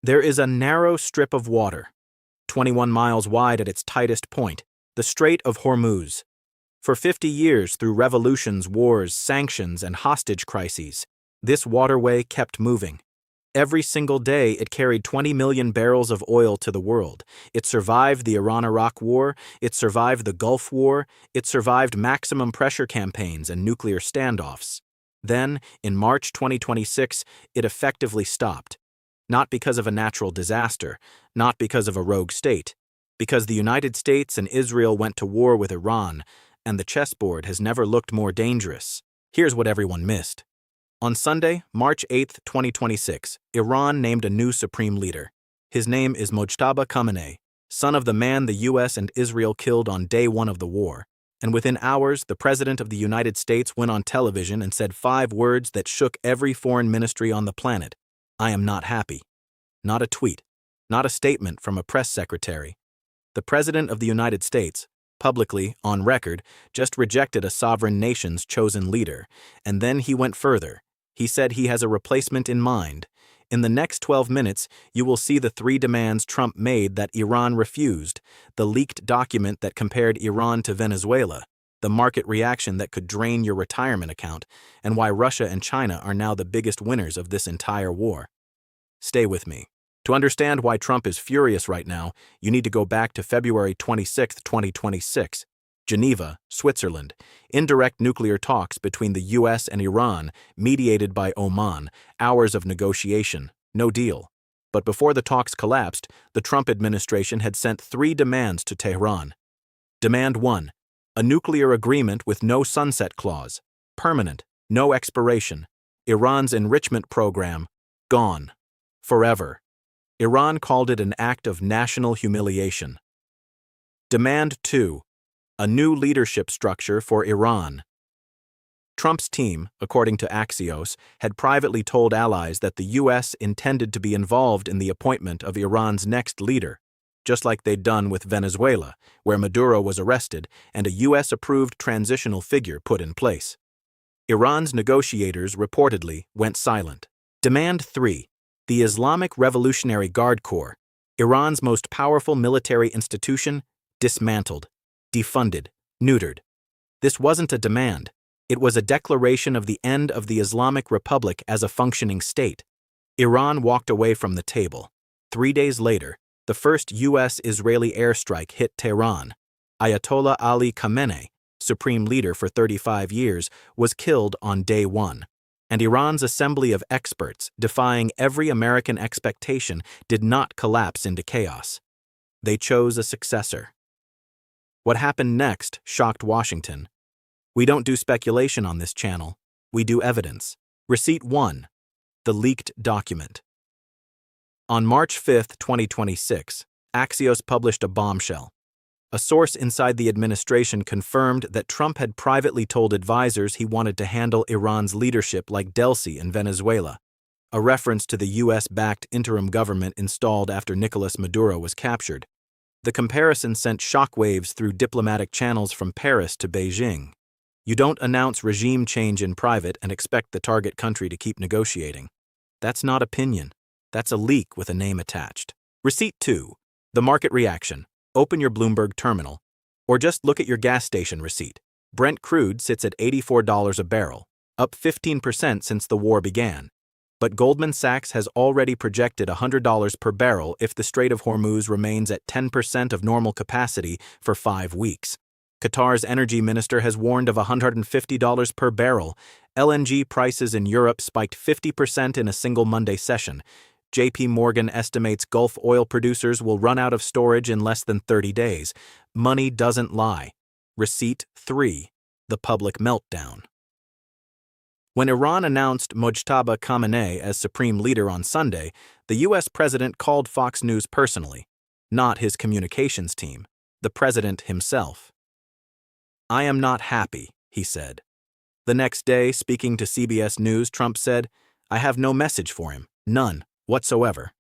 There is a narrow strip of water, 21 miles wide at its tightest point, the Strait of Hormuz. For 50 years, through revolutions, wars, sanctions, and hostage crises, this waterway kept moving. Every single day, it carried 20 million barrels of oil to the world. It survived the Iran-Iraq War, it survived the Gulf War, it survived maximum pressure campaigns and nuclear standoffs. Then, in March 2026, it effectively stopped. Not because of a natural disaster, not because of a rogue state, because the United States and Israel went to war with Iran, and the chessboard has never looked more dangerous. Here's what everyone missed. On Sunday, March 8, 2026, Iran named a new supreme leader. His name is Mojtaba Khamenei, son of the man the US and Israel killed on day one of the war. And within hours, the President of the United States went on television and said 5 words that shook every foreign ministry on the planet. I am not happy. Not a tweet, not a statement from a press secretary. The President of the United States, publicly, on record, just rejected a sovereign nation's chosen leader, and then he went further. He said he has a replacement in mind. In the next 12 minutes, you will see the 3 demands Trump made that Iran refused, the leaked document that compared Iran to Venezuela, the market reaction that could drain your retirement account, and why Russia and China are now the biggest winners of this entire war. Stay with me. To understand why Trump is furious right now, you need to go back to February 26, 2026. Geneva, Switzerland. Indirect nuclear talks between the US and Iran, mediated by Oman. Hours of negotiation. No deal. But before the talks collapsed, the Trump administration had sent 3 demands to Tehran. Demand 1. A nuclear agreement with no sunset clause. Permanent. No expiration. Iran's enrichment program. Gone. Forever. Iran called it an act of national humiliation. Demand 2. A new leadership structure for Iran. Trump's team, according to Axios, had privately told allies that the US intended to be involved in the appointment of Iran's next leader, just like they'd done with Venezuela, where Maduro was arrested and a US-approved transitional figure put in place. Iran's negotiators reportedly went silent. Demand 3. The Islamic Revolutionary Guard Corps, Iran's most powerful military institution, dismantled, defunded, neutered. This wasn't a demand. It was a declaration of the end of the Islamic Republic as a functioning state. Iran walked away from the table. 3 days later, the first US-Israeli airstrike hit Tehran. Ayatollah Ali Khamenei, supreme leader for 35 years, was killed on day 1. And Iran's assembly of experts, defying every American expectation, did not collapse into chaos. They chose a successor. What happened next shocked Washington. We don't do speculation on this channel. We do evidence. Receipt 1. The leaked document. On March 5, 2026, Axios published a bombshell. A source inside the administration confirmed that Trump had privately told advisors he wanted to handle Iran's leadership like Delcy in Venezuela, a reference to the US-backed interim government installed after Nicolas Maduro was captured. The comparison sent shockwaves through diplomatic channels from Paris to Beijing. You don't announce regime change in private and expect the target country to keep negotiating. That's not opinion. That's a leak with a name attached. Receipt 2. The market reaction. Open your Bloomberg terminal. Or just look at your gas station receipt. Brent crude sits at $84 a barrel, up 15% since the war began. But Goldman Sachs has already projected $100 per barrel if the Strait of Hormuz remains at 10% of normal capacity for 5 weeks. Qatar's energy minister has warned of $150 per barrel. LNG prices in Europe spiked 50% in a single Monday session. JP Morgan estimates Gulf oil producers will run out of storage in less than 30 days. Money doesn't lie. Receipt 3. The public meltdown. When Iran announced Mojtaba Khamenei as supreme leader on Sunday, the U.S. president called Fox News personally, not his communications team, the president himself. "I am not happy," he said. The next day, speaking to CBS News, Trump said, "I have no message for him, none whatsoever."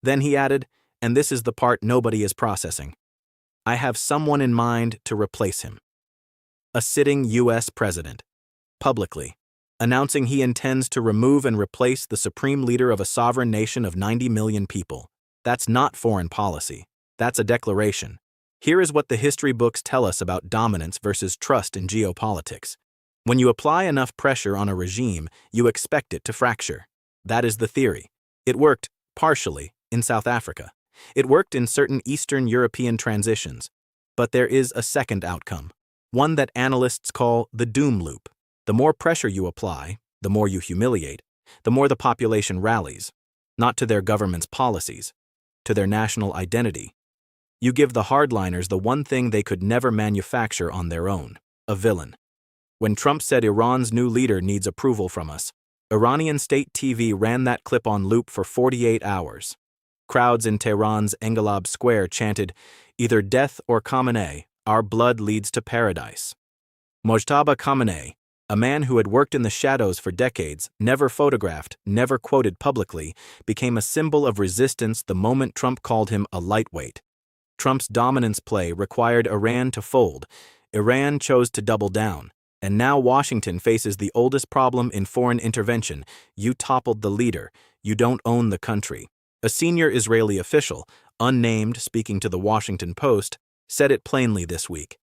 Then he added, and this is the part nobody is processing, "I have someone in mind to replace him." A sitting U.S. president, publicly. announcing he intends to remove and replace the supreme leader of a sovereign nation of 90 million people. That's not foreign policy. That's a declaration. Here is what the history books tell us about dominance versus trust in geopolitics. When you apply enough pressure on a regime, you expect it to fracture. That is the theory. It worked, partially, in South Africa. It worked in certain Eastern European transitions. But there is a second outcome, one that analysts call the doom loop. The more pressure you apply, the more you humiliate, the more the population rallies, not to their government's policies, to their national identity. You give the hardliners the one thing they could never manufacture on their own, a villain. When Trump said Iran's new leader needs approval from us, Iranian state TV ran that clip on loop for 48 hours. Crowds in Tehran's Engelab Square chanted, "Either death or Khamenei, our blood leads to paradise." Mojtaba Khamenei, a man who had worked in the shadows for decades, never photographed, never quoted publicly, became a symbol of resistance the moment Trump called him a lightweight. Trump's dominance play required Iran to fold. Iran chose to double down. And now Washington faces the oldest problem in foreign intervention. You toppled the leader. You don't own the country. A senior Israeli official, unnamed, speaking to the Washington Post, said it plainly this week.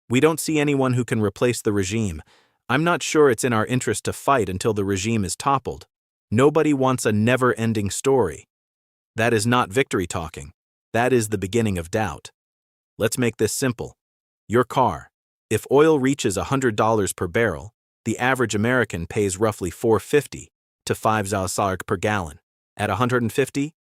"We don't see anyone who can replace the regime. I'm not sure it's in our interest to fight until the regime is toppled. Nobody wants a never-ending story." That is not victory talking. That is the beginning of doubt. Let's make this simple. Your car. If oil reaches $100 per barrel, the average American pays roughly $4.50 to $5 per gallon. At $150,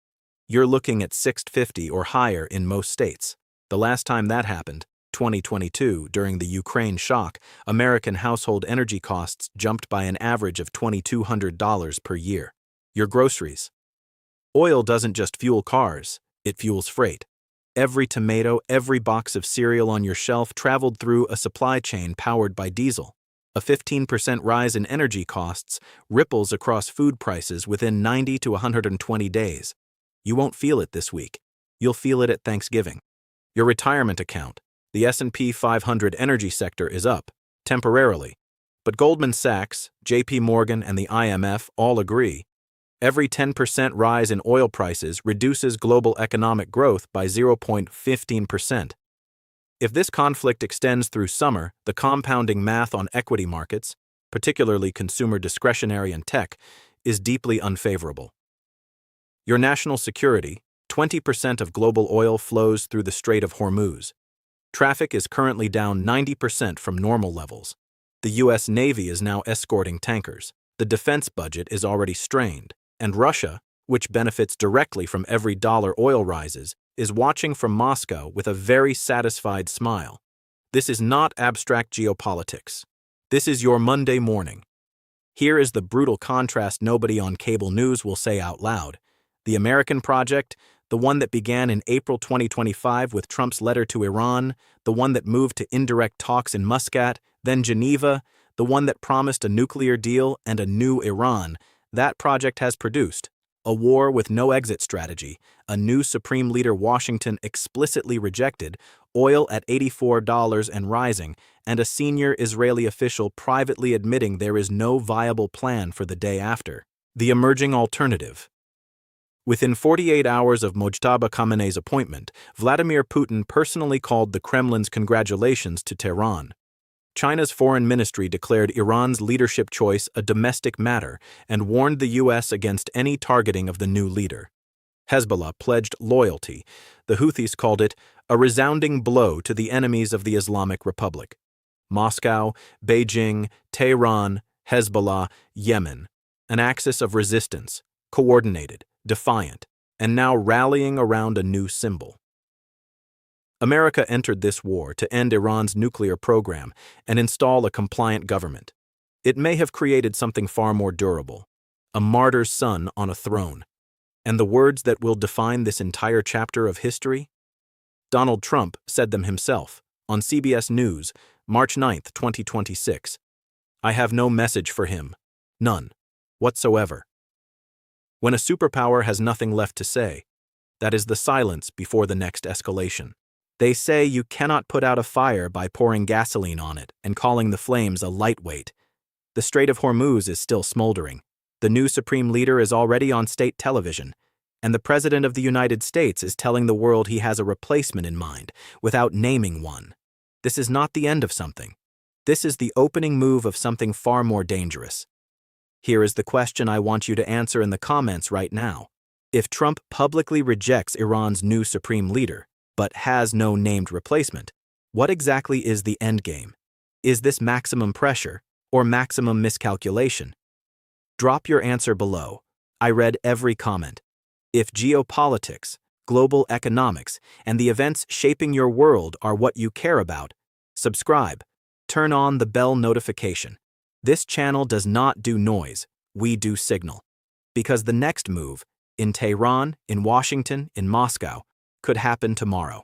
you're looking at $6.50 or higher in most states. The last time that happened, 2022, during the Ukraine shock, American household energy costs jumped by an average of $2,200 per year. Your groceries. Oil doesn't just fuel cars, it fuels freight. Every tomato, every box of cereal on your shelf traveled through a supply chain powered by diesel. A 15% rise in energy costs ripples across food prices within 90 to 120 days. You won't feel it this week. You'll feel it at Thanksgiving. Your retirement account. The S&P 500 energy sector is up, temporarily. But Goldman Sachs, JP Morgan, and the IMF all agree. Every 10% rise in oil prices reduces global economic growth by 0.15%. If this conflict extends through summer, the compounding math on equity markets, particularly consumer discretionary and tech, is deeply unfavorable. Your national security. 20% of global oil flows through the Strait of Hormuz. Traffic is currently down 90% from normal levels. The U.S. Navy is now escorting tankers. The defense budget is already strained. And Russia, which benefits directly from every dollar oil rises, is watching from Moscow with a very satisfied smile. This is not abstract geopolitics. This is your Monday morning. Here is the brutal contrast nobody on cable news will say out loud. The American project, the one that began in April 2025 with Trump's letter to Iran, the one that moved to indirect talks in Muscat, then Geneva, the one that promised a nuclear deal and a new Iran, that project has produced a war with no exit strategy, a new Supreme Leader Washington explicitly rejected, oil at $84 and rising, and a senior Israeli official privately admitting there is no viable plan for the day after. The emerging alternative. Within 48 hours of Mojtaba Khamenei's appointment, Vladimir Putin personally called the Kremlin's congratulations to Tehran. China's foreign ministry declared Iran's leadership choice a domestic matter and warned the U.S. against any targeting of the new leader. Hezbollah pledged loyalty. The Houthis called it a resounding blow to the enemies of the Islamic Republic. Moscow, Beijing, Tehran, Hezbollah, Yemen. An axis of resistance, coordinated, defiant, and now rallying around a new symbol. America entered this war to end Iran's nuclear program and install a compliant government. It may have created something far more durable, a martyr's son on a throne. And the words that will define this entire chapter of history? Donald Trump said them himself on CBS News, March 9, 2026. I have no message for him. None. Whatsoever. When a superpower has nothing left to say, that is the silence before the next escalation. They say you cannot put out a fire by pouring gasoline on it and calling the flames a lightweight. The Strait of Hormuz is still smoldering. The new supreme leader is already on state television, and the President of the United States is telling the world he has a replacement in mind, without naming one. This is not the end of something. This is the opening move of something far more dangerous. Here is the question I want you to answer in the comments right now. If Trump publicly rejects Iran's new supreme leader, but has no named replacement, what exactly is the endgame? Is this maximum pressure or maximum miscalculation? Drop your answer below. I read every comment. If geopolitics, global economics, and the events shaping your world are what you care about, subscribe. Turn on the bell notification. This channel does not do noise, we do signal. Because the next move, in Tehran, in Washington, in Moscow, could happen tomorrow.